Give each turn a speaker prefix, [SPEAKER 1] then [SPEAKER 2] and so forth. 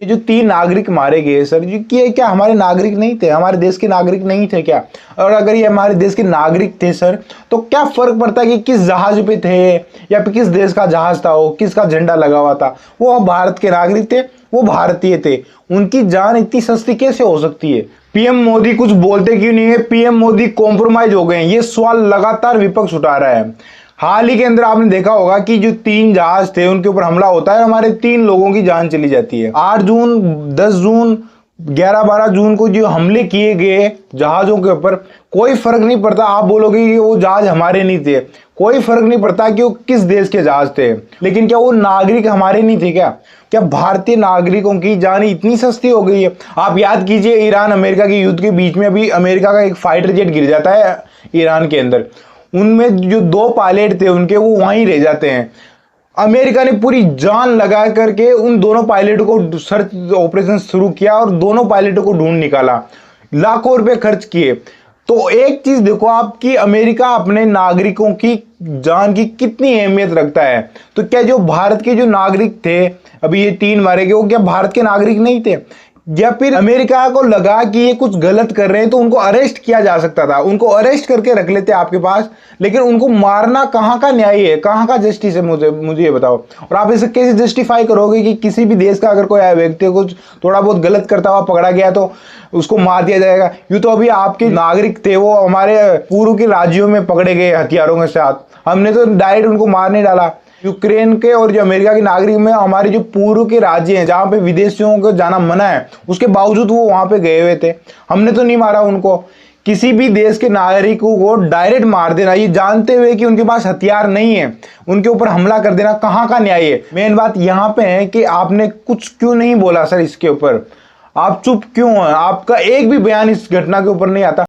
[SPEAKER 1] ये जो 3 नागरिक मारे गए सर जी, कि क्या हमारे नागरिक नहीं थे, हमारे देश के नागरिक नहीं थे क्या? और अगर ये हमारे देश के नागरिक थे सर, तो क्या फर्क पड़ता है कि किस जहाज पे थे या फिर किस देश का जहाज था, वो किसका झंडा लगा हुआ था? वो भारत के नागरिक थे, वो भारतीय थे। उनकी जान इतनी सस्ती कैसे हो सकती है? पीएम मोदी कुछ बोलते क्यों नहीं है? पीएम मोदी कॉम्प्रोमाइज हो गए हैं, ये सवाल लगातार विपक्ष उठा रहा है। हाल ही के अंदर आपने देखा होगा कि जो 3 जहाज थे उनके ऊपर हमला होता है, हमारे 3 लोगों की जान चली जाती है। 8 जून, 10 जून, 11, 12 जून को जो हमले किए गए जहाजों के ऊपर, कोई फर्क नहीं पड़ता। आप बोलोगे कि वो जहाज हमारे नहीं थे, कोई फर्क नहीं पड़ता कि वो किस देश के जहाज थे, लेकिन क्या वो नागरिक हमारे नहीं थे क्या? क्या भारतीय नागरिकों की जान इतनी सस्ती हो गई है? आप याद कीजिए, ईरान अमेरिका के युद्ध के बीच में अभी अमेरिका का एक फाइटर जेट गिर जाता है ईरान के अंदर, उनमें जो 2 पायलट थे उनके, वो वहीं रह जाते हैं। अमेरिका ने पूरी जान लगा करके उन दोनों पायलटों को सर्च ऑपरेशन शुरू किया और दोनों पायलटों को ढूंढ निकाला, लाखों रुपए खर्च किए। तो एक चीज देखो आप कि अमेरिका अपने नागरिकों की जान की कितनी अहमियत रखता है। तो क्या जो भारत के जो नागरिक थे, अभी ये 3 मारे गए, वो क्या भारत के नागरिक नहीं थे? या फिर अमेरिका को लगा कि ये कुछ गलत कर रहे हैं तो उनको अरेस्ट किया जा सकता था, उनको अरेस्ट करके रख लेते आपके पास, लेकिन उनको मारना कहाँ का न्याय है, कहाँ का जस्टिस है? मुझे ये बताओ। और आप इसे कैसे जस्टिफाई करोगे कि किसी भी देश का अगर कोई व्यक्ति कुछ थोड़ा बहुत गलत करता हुआ पकड़ा गया तो उसको मार दिया जाएगा? यूं तो अभी आपके नागरिक थे, वो हमारे पूर्व के राज्यों में पकड़े गए हथियारों के साथ, हमने तो डायरेक्ट उनको मार नहीं डाला। यूक्रेन के और जो अमेरिका के नागरिक में हमारे जो पूर्व के राज्य हैं जहां पे विदेशियों को जाना मना है, उसके बावजूद वो वहां पे गए हुए थे, हमने तो नहीं मारा उनको। किसी भी देश के नागरिकों को डायरेक्ट मार देना, ये जानते हुए कि उनके पास हथियार नहीं है, उनके ऊपर हमला कर देना, कहाँ का न्याय है? मेन बात यहाँ पे है कि आपने कुछ क्यों नहीं बोला सर इसके ऊपर, आप चुप क्यों हैं? आपका एक भी बयान इस घटना के ऊपर नहीं आता।